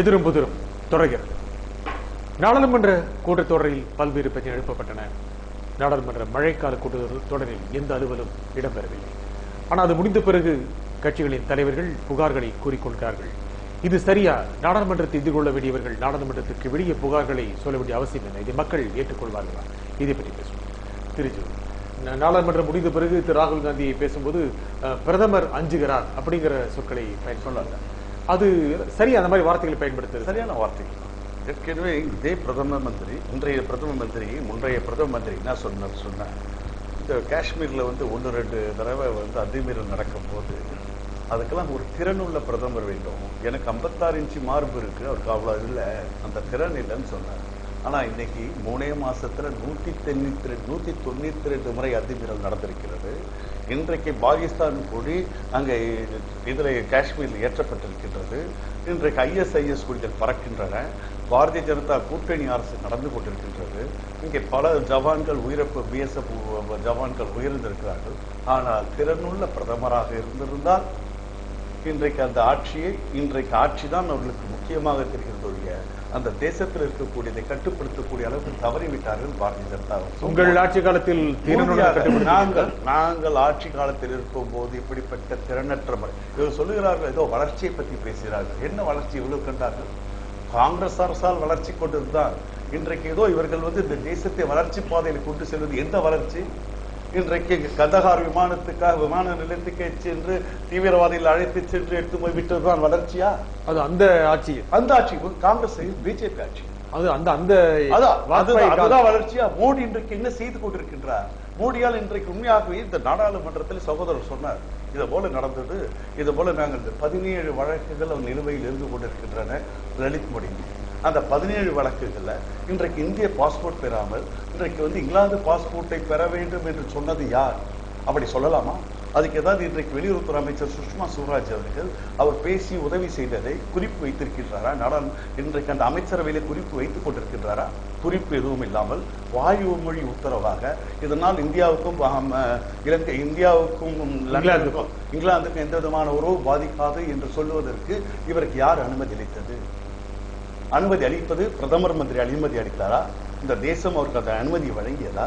எதிரும் புதிரும் தொடர்கிறது. நாடாளுமன்ற கூட்டத்தொடரில் பல்வேறு பிரச்சனை எழுப்பப்பட்டன. நாடாளுமன்ற மழைக்கால கூட்டத்தொடரில் எந்த அலுவலும் இடம்பெறவில்லை. ஆனால் அது முடிந்த பிறகு கட்சிகளின் தலைவர்கள் புகார்களை கூறிக்கொள்கிறார்கள். இது சரியா? நாடாளுமன்றத்தை எதிர்கொள்ள வேண்டியவர்கள் நாடாளுமன்றத்திற்கு வெளியே புகார்களை சொல்ல வேண்டிய அவசியம் என்ன? இதை மக்கள் ஏற்றுக்கொள்வார்களா? இதை பற்றி பேசுவோம். திருச்சி நாடாளுமன்றம் முடிந்த பிறகு திரு ராகுல் காந்தியை பேசும்போது பிரதமர் அஞ்சுகிறார் அப்படிங்கிற சொற்களை பயன்படுத்த, அது சரியா? அந்த மாதிரி வார்த்தைகளை பயன்படுத்துறது சரியான வார்த்தைகள். ஏற்கனவே இதே பிரதம மந்திரி, இன்றைய பிரதம மந்திரி, முன்றைய பிரதம மந்திரி என்ன சொன்ன இந்த காஷ்மீர்ல 1-2 தடவை அத்துமீறல் நடக்கும் போது அதுக்கெல்லாம் ஒரு திறனுள்ள பிரதமர் வேண்டும். எனக்கு 56 இன்ச்சு மார்பு இருக்கு, அவருக்கு அவ்வளவு இல்லை, அந்த திறன் இல்லைன்னு சொன்னார். ஆனா இன்னைக்கு 3 மாசத்துல 192 முறை அத்துமீறல் நடந்திருக்கிறது. இன்றைக்கு பாகிஸ்தான் கொடி அங்கே இதுல காஷ்மீரில் ஏற்றப்பட்டிருக்கின்றது. இன்றைக்கு ISIS கொடிகள் பறக்கின்றன. பாரதிய ஜனதா கூட்டணி அரசு நடந்து கொண்டிருக்கின்றது. இங்கே பல ஜவான்கள் உயிரிழப்பு, BSF ஜவான்கள் உயிரிழந்திருக்கிறார்கள். ஆனால் திறனுள்ள பிரதமராக இருந்திருந்தால் இன்றைக்கு அந்த ஆட்சி தான் அவர்களுக்கு முக்கியமாக தெரிகிறது. அந்த தேசத்தில் இருக்கக்கூடியதை கட்டுப்படுத்தக்கூடிய அளவுக்கு தவறிவிட்டார்கள் பாரதிய ஜனதா. உங்கள் ஆட்சி காலத்தில் நாங்கள் ஆட்சி காலத்தில் இருக்கும் போது இப்படிப்பட்ட திறனற்ற முறை இவர் சொல்லுகிறார்கள். ஏதோ வளர்ச்சியை பற்றி பேசுகிறார்கள். என்ன வளர்ச்சி இவ்வளவு கண்டார்கள்? காங்கிரஸ் அரசால் வளர்ச்சி கொண்டிருந்தார். இன்றைக்கு ஏதோ இவர்கள் இந்த தேசத்தை வளர்ச்சி பாதையில் கொண்டு செல்வது எந்த வளர்ச்சி? இன்றைக்கு கந்தகார் விமான நிலையத்துக்கு சென்று தீவிரவாதிகள் அழைத்து சென்று எடுத்து போய் விட்டதுதான் வளர்ச்சியா? அது அந்த ஆட்சி காங்கிரஸ் பிஜேபி ஆட்சி, அதுதான் வளர்ச்சியா? மோடி இன்றைக்கு என்ன செய்து கொண்டிருக்கின்றார்? மோடியால் இன்றைக்கு உண்மையாகவே இந்த நாடாளுமன்றத்தில் சகோதரர் சொன்னார், இது போல நடந்தது, இது போல நாங்கள் 17 வழக்குகள் நிலுவையில் இருந்து கொண்டிருக்கின்றன லலித் மோடி. அந்த 17 வழக்குகள்ல இன்றைக்கு இந்திய பாஸ்போர்ட் பெறாமல் இன்றைக்கு இங்கிலாந்து பாஸ்போர்ட்டை பெற வேண்டும் என்று சொன்னது யார்? அப்படி சொல்லலாமா? அதுக்கு ஏதாவது இன்றைக்கு வெளியுறவுத்துறை அமைச்சர் சுஷ்மா சுவராஜ் அவர்கள் அவர் பேசி உதவி செய்ததை குறிப்பு வைத்திருக்கின்றாரா? இன்றைக்கு அந்த அமைச்சரவையில குறிப்பு வைத்துக் கொண்டிருக்கின்றாரா? குறிப்பு எதுவும் இல்லாமல் வாயு மொழி உத்தரவாக இதனால் இந்தியாவுக்கும் இங்கிலாந்துக்கும் எந்த விதமான உறவு பாதிக்காது என்று சொல்லுவதற்கு இவருக்கு யார் அனுமதி அளித்தது? அனுமதி அளிப்பது பிரதமர் மந்திரி அனுமதி அளித்தாரா? இந்த தேசம் அவருக்கு அந்த அனுமதி வழங்கியதா?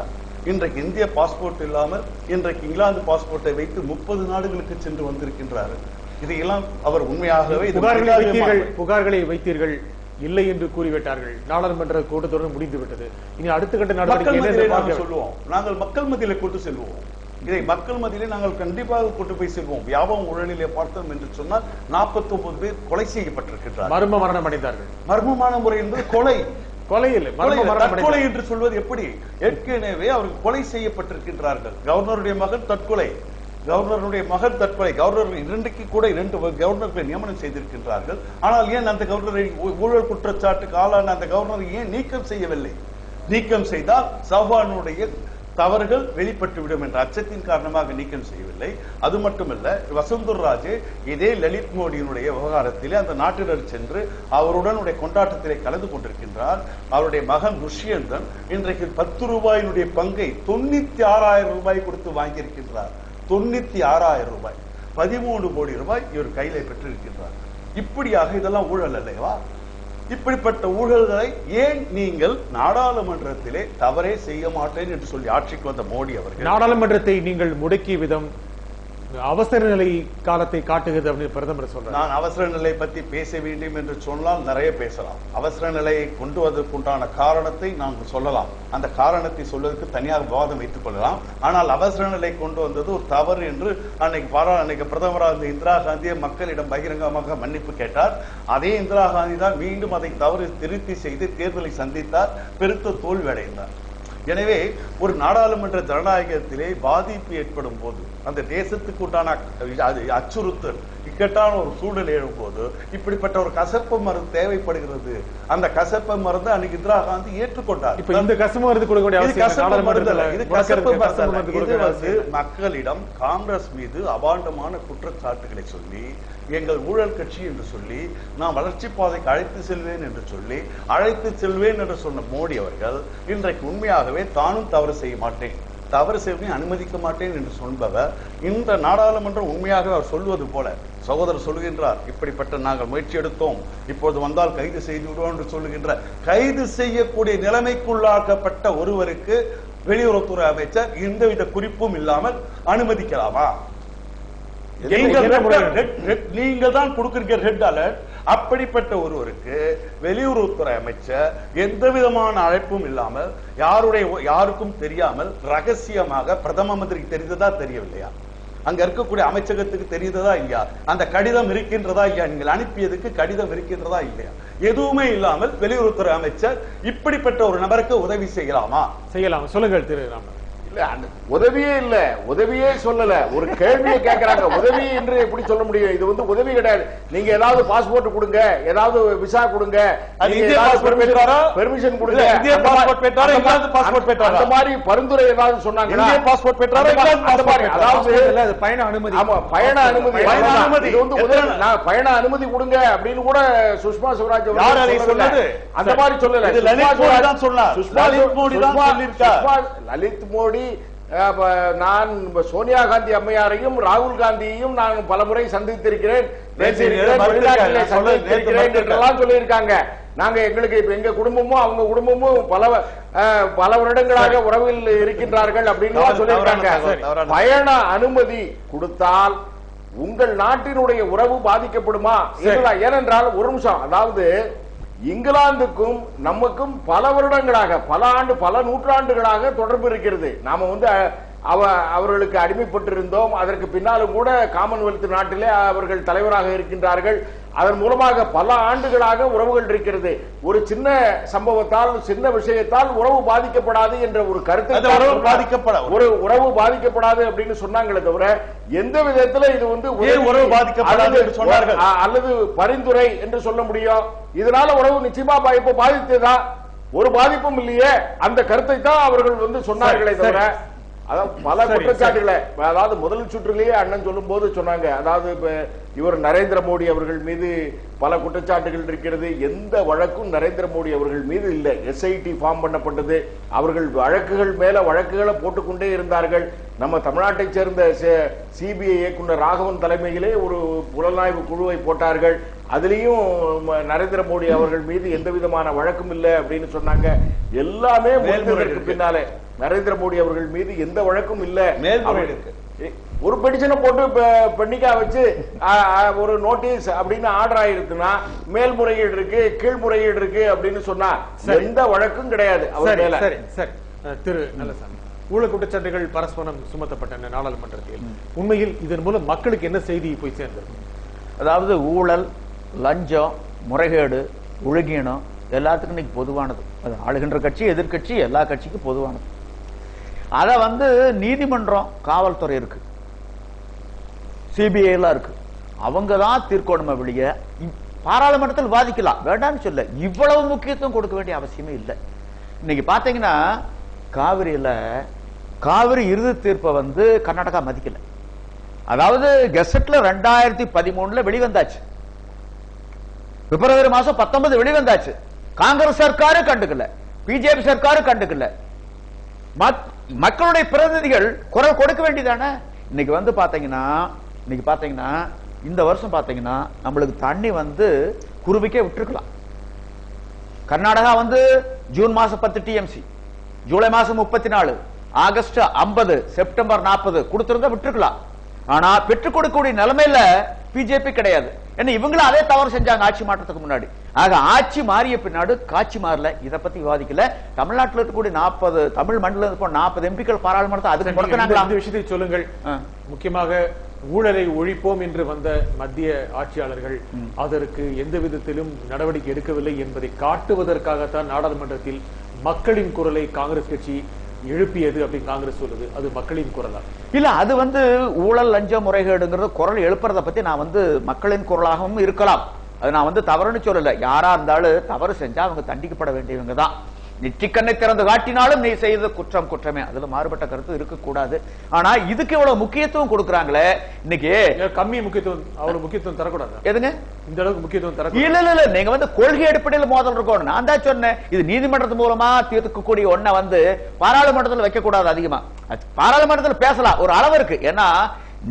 இன்றைக்கு இந்திய பாஸ்போர்ட் இல்லாமல் இன்றைக்கு இங்கிலாந்து பாஸ்போர்ட்டை வைத்து 30 நாடுகளுக்கு சென்று வந்திருக்கின்றார். இதையெல்லாம் அவர் உண்மையாகவே புகார்களை வைத்தீர்கள், இல்லை என்று கூறிவிட்டார்கள். நாடாளுமன்ற கூட்டத்தொடர் முடிந்து விட்டது. இனி அடுத்த கட்ட நடவடிக்கை சொல்லுவோம். நாங்கள் மக்கள் மத்தியிலே கொண்டு செல்வோம். இதை மக்கள் மத்தியிலே நாங்கள் கண்டிப்பாக கொண்டு போய் செல்வோம். வியாபம் ஊழலிலே பார்த்தோம் என்று சொன்னால் 49 பேர் கொலை செய்யப்பட்டிருக்கிறார். மர்ம மரணம் அடைந்தார்கள். மர்மமான முறை என்பது கொலை இல்லை, தற்கொலை என்று சொல்வது எப்படி? ஏற்கனவே அவர்கள் கொலை செய்யப்பட்டிருக்கின்றார்கள். கவர்னருடைய மகன் தற்கொலை, கவர்னர் 2க்கு கூட 2 கவர்னர்களை நியமனம் செய்திருக்கின்றார்கள். ஆனால் ஏன் அந்த கவர்னரை ஊழல் குற்றச்சாட்டுக்கு ஆளான அந்த கவர்னரை ஏன் நீக்கம் செய்யவில்லை? நீக்கம் செய்தால் சவானுடைய தவறுகள் வெளிப்பட்டுவிடும் என்ற அச்சத்தின் காரணமாக நீக்கம் செய்யவில்லை. அது மட்டுமல்ல, வசுந்தர் ராஜே இதே லலித் மோடியினுடைய விவகாரத்திலே அந்த நாட்டினர் சென்று அவருடன் கொண்டாட்டத்திலே கலந்து கொண்டிருக்கின்றார். அவருடைய மகன் துஷ்யந்தன் இன்றைக்கு 10 ரூபாயினுடைய பங்கை 96,000 ரூபாய் கொடுத்து வாங்கியிருக்கின்றார். 96,000 ரூபாய், 13 கோடி ரூபாய் இவர் கையில பெற்றிருக்கின்றார். இப்படியாக இதெல்லாம் ஊழல் அல்லவா? இப்படிப்பட்ட ஊழல்களை ஏன் நீங்கள் நாடாளுமன்றத்திலே தவறே செய்ய மாட்டேன் என்று சொல்லி ஆட்சிக்கு வந்த மோடி அவர்கள் நாடாளுமன்றத்தை நீங்கள் முடக்கிய விதம் அவசர நிலை காலத்தை காட்டுகிறது அப்படின்னு பிரதமர் சொல்றார். நான் அவசர நிலை பத்தி பேச வேண்டும் என்று சொன்னால் நிறைய பேசலாம். அவசர நிலையை கொண்டு வருவதற்குண்டான காரணத்தை நாங்கள் சொல்லலாம். அந்த காரணத்தை சொல்வதற்கு தனியாக விவாதம் வைத்துக் கொள்ளலாம். ஆனால் அவசர நிலை கொண்டு வந்தது ஒரு தவறு என்று அன்னைக்கு பிரதமராக இருந்த இந்திரா காந்தியை மக்களிடம் பகிரங்கமாக மன்னிப்பு கேட்டார். அதே இந்திரா காந்தி தான் மீண்டும் அதை தவறு திருத்தி செய்து தேர்தலை சந்தித்தார், பெருத்த தோல்வி அடைந்தார். எனவே ஒரு நாடாளுமன்ற ஜனநாயகத்திலே பாதிப்பு ஏற்படும் போது, அந்த தேசத்துக்கு உண்டான அச்சுறுத்தல், இக்கட்டான ஒரு சூழல் எழும்போது இப்படிப்பட்ட ஒரு கசப்பு மருந்து தேவைப்படுகிறது. அந்த கசப்பு மருந்து அன்னைக்கு இந்திரா காந்தி ஏற்றுக்கொண்டார். இப்ப இந்த கசப்பு மருந்து கொடுக்கக்கூடிய மக்களிடம் காங்கிரஸ் மீது அபாண்டமான குற்றச்சாட்டுகளை சொல்லி, எங்கள் ஊழல் கட்சி என்று சொல்லி, நான் வளர்ச்சி பாதைக்கு அழைத்து செல்வேன் என்று சொன்ன மோடி அவர்கள் இன்றைக்கு உண்மையாகவே தானும் தவறு செய்ய மாட்டேன், தவறு செய்வதை அனுமதிக்க மாட்டேன் என்று சொல்பவர் இந்த நாடாளுமன்றம் உண்மையாக அவர் சொல்வது போல சகோதரர் சொல்லுகின்றார், இப்படிப்பட்ட நாங்கள் முயற்சி எடுத்தோம், இப்போது வந்தால் கைது செய்து விடுவோம் என்று சொல்லுகின்ற கைது செய்யக்கூடிய நிலைமைக்குள்ளாக்கப்பட்ட ஒருவருக்கு வெளியுறவுத்துறை அமைச்சர் எந்தவித குறிப்பும் இல்லாமல் அனுமதிக்கலாமா? நீங்கள் தான் கொடுக்கிறீங்க ரெட் அலர்ட். அப்படிப்பட்ட ஒருவருக்கு வெளியுறவுத்துறை அமைச்சர் எந்த விதமான அழைப்பும் இல்லாமல் யாருக்கும் தெரியாமல் ரகசியமாக பிரதம மந்திரிக்கு தெரிந்ததா தெரியவில்லையா, அங்க இருக்கக்கூடிய அமைச்சகத்துக்கு தெரிந்ததா இல்லையா, அந்த கடிதம் இருக்கின்றதா இல்லையா, நீங்கள் அனுப்பியதுக்கு கடிதம் இருக்கின்றதா இல்லையா, எதுவுமே இல்லாமல் வெளியுறவுத்துறை அமைச்சர் இப்படிப்பட்ட ஒரு நபருக்கு உதவி செய்யலாமா? செய்யலாம். சொல்லுங்கள் திரு ராமன். உதவியே இல்ல, உதவியே சொல்லல, ஒரு கேள்வியை கேட்கறாங்க. உதவி என்று எப்படி சொல்ல முடியும்? இது வந்து உதவி கிடையாது. நீங்க ஏதாவது பாஸ்போர்ட் கொடுங்க, ஏதாவது விசா கொடுங்க, பெர்மிஷன் கொடுங்க, இந்திய பாஸ்போர்ட் பெற்றாரா, இங்கிலாந்து பாஸ்போர்ட் பெற்றாரா, அந்த மாதிரி பரிந்துரை ஏதாவது சொன்னாங்க. இந்திய பாஸ்போர்ட் பெற்றாரா, அதாவது பயண அனுமதி. ஆமா, பயண அனுமதி. இது வந்து உதவி, பயண அனுமதி கொடுங்க அப்படின்னு கூட சுஷ்மா ஸ்வராஜ் சொன்னது அந்த மாதிரி சொல்லல. லலித் மோடி, நான் சோனியா காந்தி அம்மையாரையும் ராகுல் காந்தியையும் நான் பலமுறை சந்தித்திருக்கிறேன், சொல்லியிருக்காங்க. நாங்க எங்களுக்கு எங்க குடும்பமும் அவங்க குடும்பமும் பல வருடங்களாக உறவில் இருக்கின்றார்கள் அப்படின்னு சொல்லியிருக்காங்க. பயண அனுமதி கொடுத்தால் உங்கள் நாட்டினுடைய உறவு பாதிக்கப்படுமா? ஏனென்றால் ஒரு நிமிஷம், அதாவது இங்கிலாந்துக்கும் நமக்கும் பல வருடங்களாக, பல நூற்றாண்டுகளாக தொடர்பு இருக்கிறது. நாம வந்து அவர்களுக்கு அடிமைப்பட்டிருந்தோம். அதற்கு பின்னாலும் கூட காமன்வெல்த் நாட்டிலே அவர்கள் தலைவராக இருக்கின்றார்கள். அதன் மூலமாக பல ஆண்டுகளாக உறவுகள் இருக்கிறது. ஒரு சின்ன சம்பவத்தால், சின்ன விஷயத்தால் உறவு பாதிக்கப்படாது என்ற ஒரு கருத்தை, ஒரு உறவு பாதிக்கப்படாது அப்படின்னு சொன்னாங்களே தவிர எந்த விதத்துல இது வந்து உறவு பாதிக்கப்படாது என்று சொன்னார்கள் அல்லது பரிந்துரை என்று சொல்ல முடியும்? இதனால உறவு நிச்சயமா பாதித்ததா? ஒரு பாதிப்பும் இல்லையே. அந்த கருத்தை தான் அவர்கள் வந்து சொன்னார்களே தவிர அதாவது பல குற்றச்சாட்டுகளை, அதாவது முதல் சுற்றிலேயே அண்ணன் சொல்லும் போது சொன்னாங்க, அதாவது இவர் நரேந்திர மோடி அவர்கள் மீது பல குற்றச்சாட்டுகள் இருக்கிறது. எந்த வழக்கும் நரேந்திர மோடி அவர்கள் மீது இல்லை. எஸ்ஐடி ஃபார்ம் பண்ணப்பட்டது, அவர்கள் வழக்குகள் மேல வழக்குகளை போட்டுக்கொண்டே இருந்தார்கள். நம்ம தமிழ்நாட்டை சேர்ந்த சிபிஐ இயக்குனர் ராகவன் தலைமையிலே ஒரு புலனாய்வு குழுவை போட்டார்கள். அதுலயும் நரேந்திர மோடி அவர்கள் மீது எந்த விதமான வழக்கும் இல்லை அப்படின்னு சொன்னாங்க. எல்லாமே முடிந்ததற்கு பின்னாலே நரேந்திர மோடி அவர்கள் மீது எந்த வழக்கும் இல்ல. ஒரு பெட்டிஷனை போட்டு பெண்ணிக்கா வச்சு ஒரு நோட்டீஸ் அப்படின்னு ஆர்டர் ஆயிருக்குன்னா மேல்முறையீடு இருக்கு, கீழ்முறையீடு இருக்கு அப்படின்னு சொன்னா எந்த வழக்கும் கிடையாது அவர் மேல. சரி சரி திரு நல்லசாமி, ஊழல் குற்றச்சாட்டுகள் பரஸ்பரம் சுமத்தப்பட்டன நாடாளுமன்றத்தில். உண்மையில் இதன் மூலம் மக்களுக்கு என்ன செய்தி போய் சேர்ந்தது? அதாவது ஊழல், லஞ்சம், முறைகேடு, ஒழுங்கீனம் எல்லாத்துக்கும் இன்னைக்கு பொதுவானது. அது ஆளுகின்ற கட்சி, எதிர்கட்சி, எல்லா கட்சிக்கும் பொதுவானது. அத வந்து நீதிமன்றம், காவல்துறை இருக்கு, சிபிஐ எல்லாம் இருக்கு, அவங்க தான் தீர்க்கணுமே வெளிய பாராளுமன்றத்தில் வாதிக்கலாம், வேண்டாம்னு சொல்ல. இவ்வளவு முக்கியத்துவம் கொடுக்க வேண்டிய அவசியமே இல்லை. இன்னைக்கு பாத்தீங்கன்னா காவிரி இறுதி தீர்ப்பை வந்து கர்நாடகா மதிக்கல. அதாவது கெசட்ல 2013 வெளிவந்தாச்சு, பிப்ரவரி மாசம் 19 வெளிவந்தாச்சு. காங்கிரஸ் சர்க்காரும் கண்டுக்கல, பிஜேபி சர்க்காரும் கண்டுக்கல. மக்களுடைய பிரதிநிதிகள் குரல் கொடுக்க வேண்டியதானே? இன்னைக்கு வந்து பாத்தீங்கன்னா இந்த வருஷம் பாத்தீங்கன்னா நம்மளுக்கு தண்ணி வந்து குருவிக்கே விட்டுருக்கலாம். கர்நாடகா வந்து ஜூன் மாசம் 10 டிஎம்சி, ஜூலை மாசம் 34, ஆகஸ்ட் 50, செப்டம்பர் 40 கொடுத்திருந்தா விட்டுருக்கலாம். ஆனா பெற்றுக் கொடுக்கக்கூடிய நிலைமையில பிஜேபி கிடையாது. என்ன இவங்களும் அதே தவறு செஞ்சாங்க ஆட்சி மாற்றத்துக்கு முன்னாடி. ஆக ஆட்சி மாறிய பின்னாடி காட்சி மாறல, இதை பத்தி விவாதிக்கல. தமிழ்நாட்டில் இருக்கக்கூடிய 40 தமிழ் மண்டல 40 எம்பிக்கள் பாராளுமன்றத்தை அதுக்கு அந்த விஷயத்தை சொல்லுங்கள். முக்கியமாக ஊழலை ஒழிப்போம் என்று வந்த மத்திய ஆட்சியாளர்கள் அதற்கு எந்த விதத்திலும் நடவடிக்கை எடுக்கவில்லை என்பதை காட்டுவதற்காகத்தான் நாடாளுமன்றத்தில் மக்களின் குரலை காங்கிரஸ் கட்சி எழுப்பியது அப்படின்னு காங்கிரஸ் சொல்லுது. அது மக்களின் குரலா? இல்ல, அது வந்து ஊழல், லஞ்ச முறைகேடுங்கிறது குரல் எழுப்புறத பத்தி நான் வந்து மக்களின் குரலாகவும் இருக்கலாம். அது நான் வந்து தவறுன்னு சொல்லல. யாரா இருந்தாலும் தவறு செஞ்சா அவங்க தண்டிக்கப்பட வேண்டியவங்க தான். நெற்றிக்கண்ணை திறந்து காட்டினாலும் நீ செய்த குற்றம் குற்றமே, அதுல மாறுபட்ட கருத்து இருக்கக்கூடாது. ஆனா இதுக்கு இவ்வளவு முக்கியத்துவம் கொடுக்கறாங்களே, இன்னைக்கு கம்மி முக்கியத்துவம், அவ்வளவு முக்கியத்துவம் தரக்கூடாது. எதுங்க இந்த அளவுக்கு முக்கியத்துவம் தர? இல்ல, நீங்க வந்து கொள்கை அடிப்படையில் மோதல் இருக்கணும். நான் தான் சொன்னேன், இது நீதிமன்றத்து மூலமா தீர்க்கக்கூடிய ஒன்ன வந்து பாராளுமன்றத்தில் வைக்க கூடாது. அதிகமா பாராளுமன்றத்தில் பேசலாம், ஒரு அளவு இருக்கு. ஏன்னா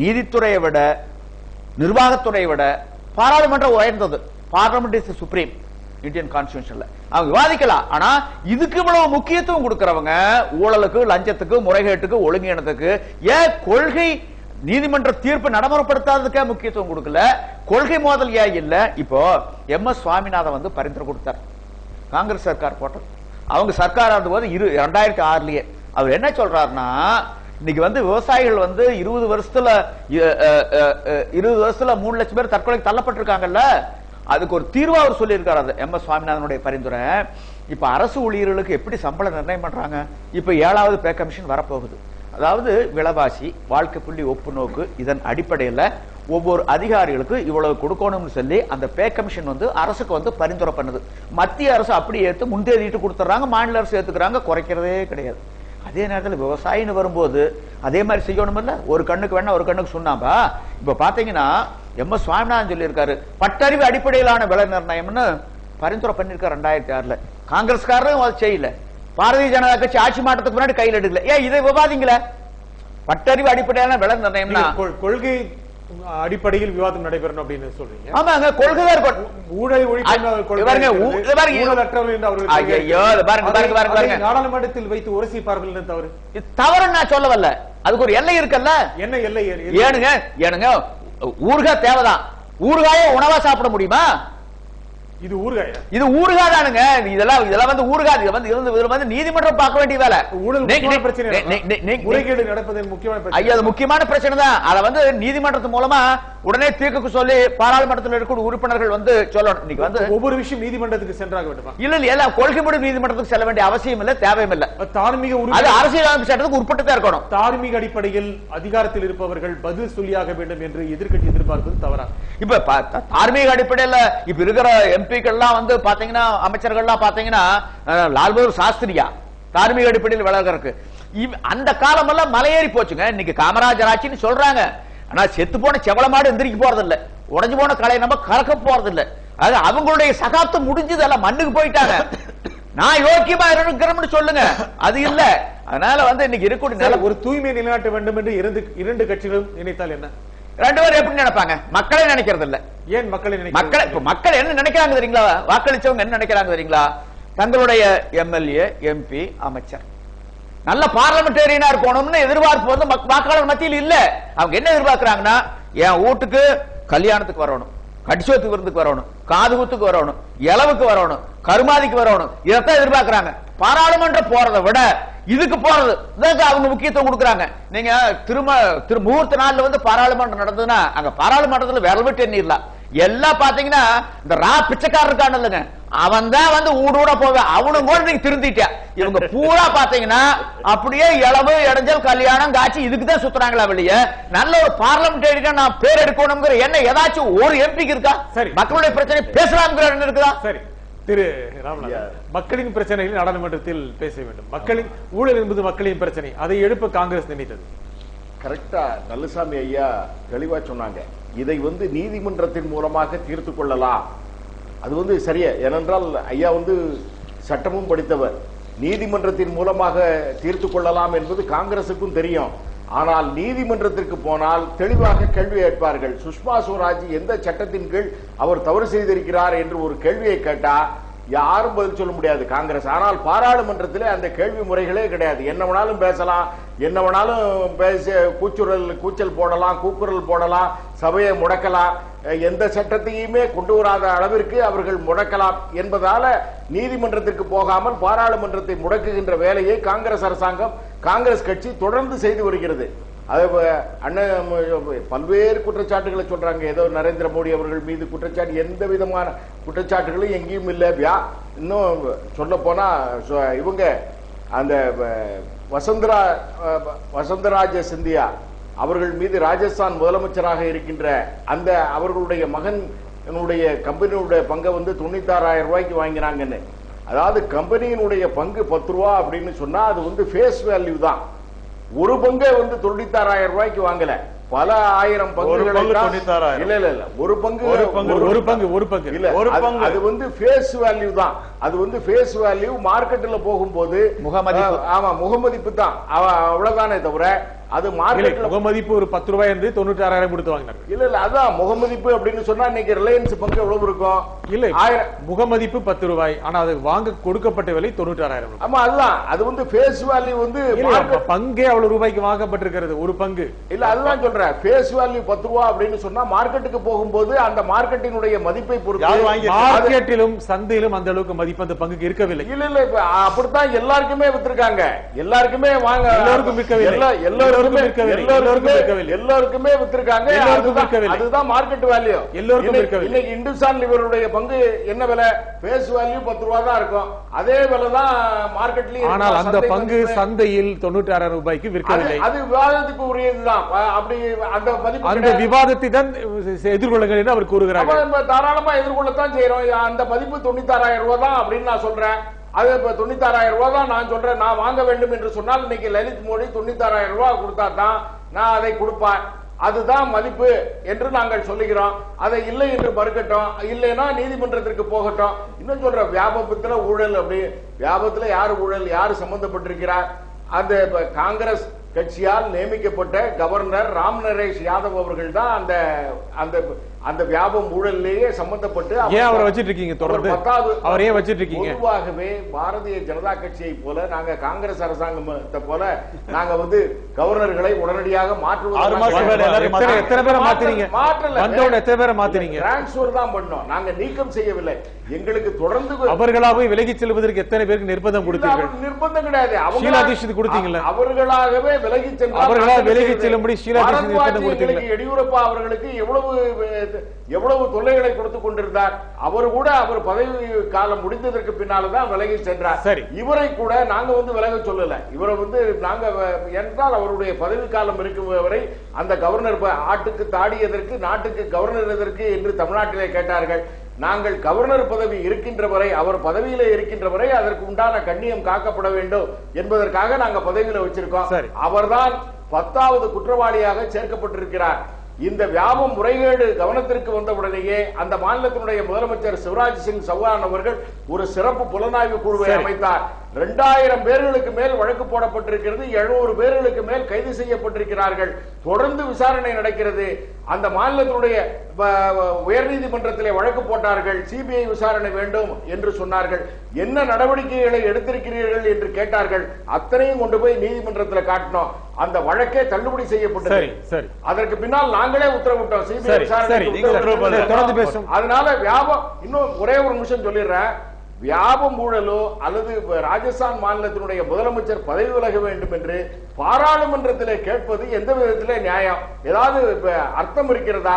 நீதித்துறையை விட நிர்வாகத்துறை விட பாராளுமன்றம் உயர்ந்தது. பார்லிமெண்ட் இஸ் சுப்ரீம் இந்தியன் கான்ஸ்டிடியூஷன்ல அவங்க விவாதிக்கலாம். ஆனா இதுக்கு இவ்வளவு முக்கியத்துவம் கொடுக்கிறவங்க ஊழலுக்கு, லஞ்சத்துக்கு, முறைகேட்டுக்கு, ஒழுங்கீனத்துக்கு ஏன் கொள்கை நீதிமன்ற தீர்ப்பு நடைமுறைப்படுத்தாததுக்கே முக்கியத்துவம் கொடுக்கல? கொள்கை மோதல் ஏன் இல்ல? இப்போ MS சுவாமிநாதன் வந்து பரிந்துரை கொடுத்தார், காங்கிரஸ் சர்க்கார் போட்டது. அவங்க சர்க்கார் இருந்தபோது 2006லயே அவர் என்ன சொல்றாருன்னா, இன்னைக்கு வந்து விவசாயிகள் வந்து 20 வருஷத்துல 3 லட்சம் பேர் தற்கொலைக்கு தள்ளப்பட்டிருக்காங்கல்ல, அதுக்கு ஒரு தீர்வா அவர் சொல்லியிருக்காரு. அது MS சுவாமிநாதனுடைய பரிந்துரை. இப்ப அரசு ஊழியர்களுக்கு எப்படி சம்பளம் நிர்ணயம் பண்றாங்க? இப்ப 7வது பே கமிஷன் வரப்போகுது. அதாவது விலைவாசி, வாழ்க்கை புள்ளி ஒப்புநோக்கு, இதன் அடிப்படையில் ஒவ்வொரு அதிகாரிகளுக்கு இவ்வளவு கொடுக்கணும்னு சொல்லி அந்த பே கமிஷன் வந்து அரசுக்கு வந்து பரிந்துரை பண்ணுது. மத்திய அரசு அப்படி ஏற்று முன்தேதிட்டு கொடுத்துறாங்க, மாநில அரசு ஏத்துக்கிறாங்க, குறைக்கிறதே கிடையாது. அதே நேரத்தில் விவசாயின்னு வரும்போது அதே மாதிரி செய்யணும் இல்ல? ஒரு கண்ணுக்கு வேணா ஒரு கண்ணுக்கு சொன்னாம்பா. இப்ப பாத்தீங்கன்னா MS சுவாமிநாதன் சொல்லியிருக்காரு, பட்டறிவு அடிப்படையிலான விலை நிர்ணயம்னு பரிந்துரை பண்ணிருக்காரு 2006ல. காங்கிரஸ்காரரும் அதை செய்யல. பாரதிய ஜனதா கட்சி ஆட்சி மாற்றத்துக்கு முன்னாடி கையில் எடுக்கல. ஏன் இதை விவாதிங்கள? பட்டறிவு அடிப்படையான விலை நிர்ணயம்னா கொள்கை அடிப்படையில் விவாதம் நடைபெறணும் அப்படின்னு சொல்றீங்க. ஆமாங்க, கொள்கை நாடாளுமன்றத்தில் வைத்து உரசிப்பார்கள் தவறு. தவறு நான் சொல்ல வரல, அதுக்கு ஒரு எல்லை இருக்குல்ல. என்ன எல்லை? ஏனுங்க ஊறுகாய் தேவைதான். ஊறுகாய உணவா சாப்பிட முடியுமா? இது ஊறுகாய், இது ஊறுகாய் தானுங்க. இதெல்லாம் வந்து ஊறுகாய். இதுல வந்து நீதிமன்றம் பார்க்க வேண்டிய வேலை. முறைகேடு நடப்பது முக்கியமான பிரச்சனை. ஐயா, அது முக்கியமான பிரச்சனை தான். அதை வந்து நீதிமன்றத்து மூலமா உடனே தீர்க்க சொல்லி பாராளுமன்றத்தில் இருக்கக்கூடிய உறுப்பினர்கள் வந்து சொல்லணும். இன்னைக்கு வந்து ஒவ்வொரு விஷயம் நீதிமன்றத்துக்கு சென்றாக வேண்டுமா? இல்ல கொள்கை முடிவு நீதிமன்றத்துக்கு செல்ல வேண்டிய அவசியம் இல்ல, தேவையும் இல்ல. தார்மீக அது அரசியலமைப்பு சட்டத்துக்கு உட்பட்டுதான் இருக்கணும். தார்மீக அடிப்படையில் அதிகாரத்தில் இருப்பவர்கள் பதில் சொல்லியாக வேண்டும் என்று எதிர்க்கட்சி எதிர்பார்ப்பது தவறா? இப்ப தார்மீக அடிப்படையில் இப்ப இருக்கிற எம்பிக்கள்லாம் வந்து பாத்தீங்கன்னா, அமைச்சர்கள்லாம் பாத்தீங்கன்னா லால் பகதூர் சாஸ்திரியா தார்மீக அடிப்படையில் விலகிறதுக்கு அந்த காலம் எல்லாம் மலையேறி போச்சுங்க. இன்னைக்கு காமராஜர் ஆட்சின்னு சொல்றாங்க. ஆனா செத்து போன செவள மாடு எந்திரிக்க போறது இல்ல, உடஞ்சு போன கலை நம்ம கலக்க போறது இல்ல. அது அவங்களுடைய சகாப்தம் முடிஞ்சது, எல்லாம் மண்ணுக்கு போயிட்டாங்க. நான் யோக்கியமா இருக்கிறோம்னு சொல்லுங்க, அது இல்ல. அதனால வந்து இன்னைக்கு இருக்கக்கூடிய ஒரு தூய்மை நிலைநாட்ட வேண்டும் என்று இரண்டு கட்சிகளும் நினைத்தால் என்ன? ரெண்டு பேரும் எப்படி நினைப்பாங்க? மக்களே நினைக்கிறது இல்ல. ஏன் மக்களை மக்கள் என்ன நினைக்கிறாங்க தெரியுங்களா? வாக்களிச்சவங்க என்ன நினைக்கிறாங்க தெரியுங்களா? தங்களுடைய MLA, MP, அமைச்சர் நல்ல பார்லமெண்டேரியனா இருக்கணும்னு எதிர்பார்ப்பு வந்து வாக்காளர் மத்தியில் இல்ல. அவங்க என்ன எதிர்பார்க்கிறாங்கன்னா, என் வீட்டுக்கு கல்யாணத்துக்கு வரணும், கடிச்சோத்து விருந்துக்கு வரணும், காதுகுத்துக்கு வரணும், இளவுக்கு வரணும், கருமாதிக்கு வரணும், இதைத்தான் எதிர்பார்க்கிறாங்க. பாராளுமன்றம் போறதை விட இதுக்கு போறது அவங்க முக்கியத்துவம் கொடுக்கறாங்க. நீங்க முகூர்த்த நாள்ல வந்து பாராளுமன்றம் நடந்ததுன்னா அங்க பாராளுமன்றத்துல விரல் எண்ணிடலாம். எல்லாம் பாத்தீங்கன்னா இந்த பிச்சைக்காரர் இருக்கான இல்லைங்க, அவன் தான் வந்து ஊட போவேன், அவனும் கூட நீங்க திருந்திட்டியா. இவங்க பூரா பாத்தீங்கன்னா அப்படியே இளவு இடைஞ்சல் கல்யாணம் காட்சி இதுக்குதான் சுத்துறாங்களா வெளியே. நல்ல ஒரு பார்லமெண்டேரியனா நான் பேர் எடுக்கணுங்கிற என்ன ஏதாச்சும் ஒரு எம்பிக்கு இருக்கா? சரி, மக்களுடைய பிரச்சனை பேசலாம்ங்கிற என்ன இருக்குதா? சரி திரு ராமநாதன், மக்களின் பிரச்சனைகளை நாடாளுமன்றத்தில் பேச வேண்டும். மக்களின் ஊழல் என்பது மக்களின் பிரச்சனை, அதை எழுப்ப காங்கிரஸ் நினைத்தது. கரெக்டா நல்லசாமி ஐயா தெளிவா சொன்னாங்க. இதை வந்து நீதிமன்றத்தின் மூலமாக தீர்த்து கொள்ளலாம். அது வந்து சரியா, ஏனென்றால் ஐயா வந்து சட்டமும் படித்தவர். நீதிமன்றத்தின் மூலமாக தீர்த்து கொள்ளலாம் என்பது காங்கிரசுக்கும் தெரியும். ஆனால் நீதிமன்றத்திற்கு போனால் தெளிவாக கேள்வி கேட்பார்கள். சுஷ்மா சுவராஜ் எந்த சட்டத்தின் கீழ் அவர் தவறு செய்திருக்கிறார் என்று ஒரு கேள்வியை கேட்டா யாரும் பதில் சொல்ல முடியாது காங்கிரஸ். ஆனால் பாராளுமன்றத்திலே அந்த கேள்வி முறைகளே கிடையாது. என்ன வேணாலும் பேசலாம், என்ன வேணாலும் பேச, கூச்சல் போடலாம், கூக்குரல் போடலாம், சபையை முடக்கலாம், எந்த சட்டத்தையுமே கொண்டு வராத அளவிற்கு அவர்கள் முடக்கலாம் என்பதால நீதிமன்றத்திற்கு போகாமல் பாராளுமன்றத்தை முடக்குகின்ற வேலையை காங்கிரஸ் அரசாங்கம், காங்கிரஸ் கட்சி தொடர்ந்து செய்து வருகிறது. பல்வேறு குற்றச்சாட்டுகளை சொல்றாங்க. ஏதோ நரேந்திர மோடி அவர்கள் மீது குற்றச்சாட்டு, எந்த விதமான குற்றச்சாட்டுகளும் எங்கேயும் இல்லை. இன்னும் சொல்ல போனா இவங்க அந்த வசந்தராஜ சிந்தியா அவர்கள் மீது ராஜஸ்தான் முதலமைச்சராக இருக்கின்ற அந்த அவர்களுடைய மகன் கம்பெனியுடைய பங்கை வந்து 96,000 ரூபாய்க்கு வாங்கினாங்கன்னு. அதாவது கம்பெனியினுடைய பங்கு 10 ரூபா அப்படின்னு சொன்னா அது வந்து ஃபேஸ் வேல்யூ தான். ஒரு பங்கை வந்து 96,000 ரூபாய்க்கு வாங்கல, பல ஆயிரம் பங்குகளை. இல்ல ஒரு பங்கு இல்ல, அது வந்து ஃபேஸ் வேல்யூ தான். அது வந்து ஃபேஸ் வேல்யூ. மார்க்கெட்ல போகும்போது முகமதிப்பு தான், அவ்வளவுதானே தவிர அது மார்க்கெட்ல முகமதிப்பு ஒரு 10 ரூபாய் இருந்து 96,000 கொடுத்து வாங்கினார்கள். இல்ல அதான் முகமதிப்பு அப்படின்னு சொன்னா இன்னைக்கு ரிலையன்ஸ் பங்கு எவ்வளவு இருக்கும்? இல்ல முகமதிப்பு 10 ரூபாய், ஆனா அது வாங்க கொடுக்கப்பட்ட விலை 96,000. ஆமா, அதுதான் அது வந்து ஃபேஸ் வேல்யூ வந்து பங்கே அவ்வளவு ரூபாய்க்கு வாங்கப்பட்டிருக்கிறது ஒரு பங்கு. இல்ல அதுதான் சொல்றேன், ஃபேஸ் வேல்யூ 10 ரூபாய் அப்படின்னு சொன்னா மார்க்கெட்டுக்கு போகும்போது அந்த மார்க்கெட்டினுடைய மதிப்பை பொறுத்து மார்க்கெட்டிலும் சந்தையிலும் அந்த அளவுக்கு மதிப்பு அந்த பங்குக்கு இருக்கவில்லை. இல்ல அப்படித்தான் எல்லாருக்குமே வித்திருக்காங்க, எல்லாருக்குமே வாங்க எல்லாருக்கும் விற்கவில்லை, எல்லாருக்குமே வித்திருக்காங்க. அதுதான் மார்க்கெட் வேல்யூ. எல்லாருக்கும் விற்கவில்லை. இன்னைக்கு இந்துஸ்தான் லிவருடைய பங்கு என்ன விலை? ஃபேஸ் வேல்யூ 10 ரூபாய் தான் இருக்கும், அதே விலை தான் மார்க்கெட்லயும். ஆனால் அந்த பங்கு சந்தையில் 96,000 ரூபாய்க்கு விற்கவில்லை. அது விவாதத்துக்கு உரியதுதான். அப்படி அந்த மதிப்பு அந்த விவாதத்தை தான் எதிர்கொள்ளுங்கள் என்று அவர் கூறுகிறார். தாராளமா எதிர்கொள்ளத்தான் செய்யறோம். அந்த மதிப்பு 96,000 ரூபாய் தான் அப்படின்னு நான் சொல்றேன். அது 96,000 ரூபாய் தான் நான் சொல்றேன். நான் வாங்க வேண்டும் என்று சொன்னால் இன்னைக்கு லலித் மோடி 96,000 ரூபாய் கொடுத்தா தான் நான் அதை கொடுப்பேன். அதுதான் மதிப்பு என்று நாங்கள் சொல்லுகிறோம். அதை இல்லை என்று மறுக்கட்டும், இல்லைன்னா நீதிமன்றத்திற்கு போகட்டும். இன்னும் சொல்ற வியாபத்துல ஊழல், அப்படி வியாபத்துல யாரு ஊழல், யாரு சம்பந்தப்பட்டிருக்கிறார்? அந்த காங்கிரஸ் கட்சியால் நியமிக்கப்பட்ட கவர்னர் ராம் நரேஷ் யாதவ் அவர்கள் தான் அந்த அந்த அந்த வியாபம் ஊழலிலேயே சம்பந்தப்பட்டு ஏன் அவரை வச்சிட்டு இருக்கீங்க? தொடர்ந்து அவர் ஏன் வச்சிட்டு இருக்கீங்க? பொதுவாகவே பாரதிய ஜனதா கட்சியை போல நாங்க காங்கிரஸ் அரசாங்கத்தை போல நாங்க வந்து கவர்னர்களை உடனடியாக எத்தனை பேரை மாத்தினீங்க? எத்தனை பேரை மாத்தினீங்க? டிரான்ஸ்பர் தான் பண்ணோம், நாங்க நீக்கம் செய்யவில்லை. எங்களுக்கு தொடர்ந்து அவர்களாகவே விலகி செல்வதற்கு எத்தனை பேருக்கு நிர்பந்தம் கொடுத்தீர்கள்? நிர்பந்தம் கிடையாது, ஷீலா தீட்சித் கொடுத்தீங்களா? அவர்களாகவே விலகி செல்லும்படி ஷீலா தீட்சித் நிர்பந்தம் கொடுத்தீங்க. எடியூரப்பா அவர்களுக்கு எவ்வளவு தொல்லைகளை கொடுத்துக் கொண்டிருந்தார். அவர் கூட அவர் பதவி காலம் முடிந்ததற்கு பின்னால்தான் விலகி சென்றார். சரி, இவரை கூட நாங்க வந்து விலக சொல்லல. இவரை வந்து நாங்க என்றால் அவருடைய பதவி காலம் இருக்கும் வரை அந்த கவர்னர் ஆட்டுக்கு தாடி எதற்கு, நாட்டுக்கு கவர்னர் எதற்கு என்று தமிழ்நாட்டிலே கேட்டார்கள். நாங்கள் கவர்னர் பதவி இருக்கின்ற வரை, அவர் பதவியில இருக்கின்ற வரை அதற்கு உண்டான கண்ணியம் காக்கப்பட வேண்டும் என்பதற்காக நாங்க பதவியில வச்சிருக்கோம். அவர்தான் 10வது குற்றவாளியாக சேர்க்கப்பட்டிருக்கிறார். இந்த வியாபம் முறைகேடு கவனத்திற்கு வந்தவுடனேயே அந்த மாநிலத்தினுடைய முதலமைச்சர் சிவராஜ் சிங் சௌஹான் அவர்கள் ஒரு சிறப்பு புலனாய்வு குழுவை அமைத்தார். 2000 பேர்களுக்கு மேல் வழக்கு போடப்பட்டிருக்கிறது, 700 பேர்களுக்கு மேல் கைது செய்யப்பட்டிருக்கிறார்கள். தொடர்ந்து விசாரணை நடக்கிறது. அந்த மாநிலத்தினுடைய உயர்நீதிமன்றத்திலே வழக்கு போட்டார்கள், சிபிஐ விசாரணை வேண்டும் என்று சொன்னார்கள். என்ன நடவடிக்கைகளை எடுத்திருக்கிறீர்கள் என்று கேட்டார்கள். அத்தனையும் கொண்டு போய் நீதிமன்றத்தில் காட்டினோம். அந்த வழக்கே தள்ளுபடி செய்யப்பட்டது. அதற்கு பின்னால் நாங்களே உத்தரவிட்டோம், சிபிஐ விசாரணை. அதனால வியாபம், இன்னும் ஒரே ஒரு நிமிஷம் சொல்லிடுறேன், வியாபம் ஊழலோ அல்லது ராஜஸ்தான் மாநிலத்தினுடைய முதலமைச்சர் பதவி விலக வேண்டும் என்று பாராளுமன்றத்திலே கேட்பது எந்த விதத்திலே நியாயம்? ஏதாவது அர்த்தம் இருக்கிறதா?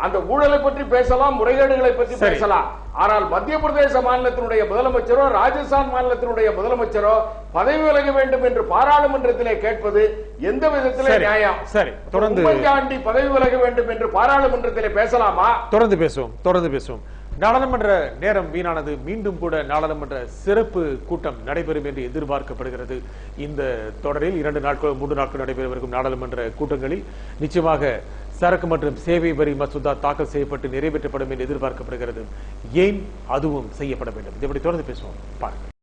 அந்த ஊழலை பற்றி பேசலாம், முறைகேடுகளை பற்றி பேசலாம். ஆனால் மத்திய பிரதேச மாநிலத்தினுடைய முதலமைச்சரோ ராஜஸ்தான் மாநிலத்தினுடைய முதலமைச்சரோ பதவி விலக வேண்டும் என்று பாராளுமன்றத்திலே கேட்பது எந்த விதத்திலே நியாயம்? சரி, தொடர்ந்து உம்மன்சாண்டி பதவி விலக வேண்டும் என்று பாராளுமன்றத்திலே பேசலாமா? தொடர்ந்து பேசுவோம். நாடாளுமன்ற நேரம் வீணானது. மீண்டும் கூட நாடாளுமன்ற சிறப்பு கூட்டம் நடைபெறும் என்று எதிர்பார்க்கப்படுகிறது. இந்த தொடரில் 2 நாட்கள் 3 நாட்கள் நடைபெறவிருக்கும் நாடாளுமன்ற கூட்டங்களில் நிச்சயமாக சரக்கு மற்றும் சேவை வரி மசோதா தாக்கல் செய்யப்பட்டு நிறைவேற்றப்படும் என்று எதிர்பார்க்கப்படுகிறது. ஏன் அதுவும் செய்யப்பட வேண்டும்? இதை தொடர்ந்து பேசுவோம். பாருங்கள்.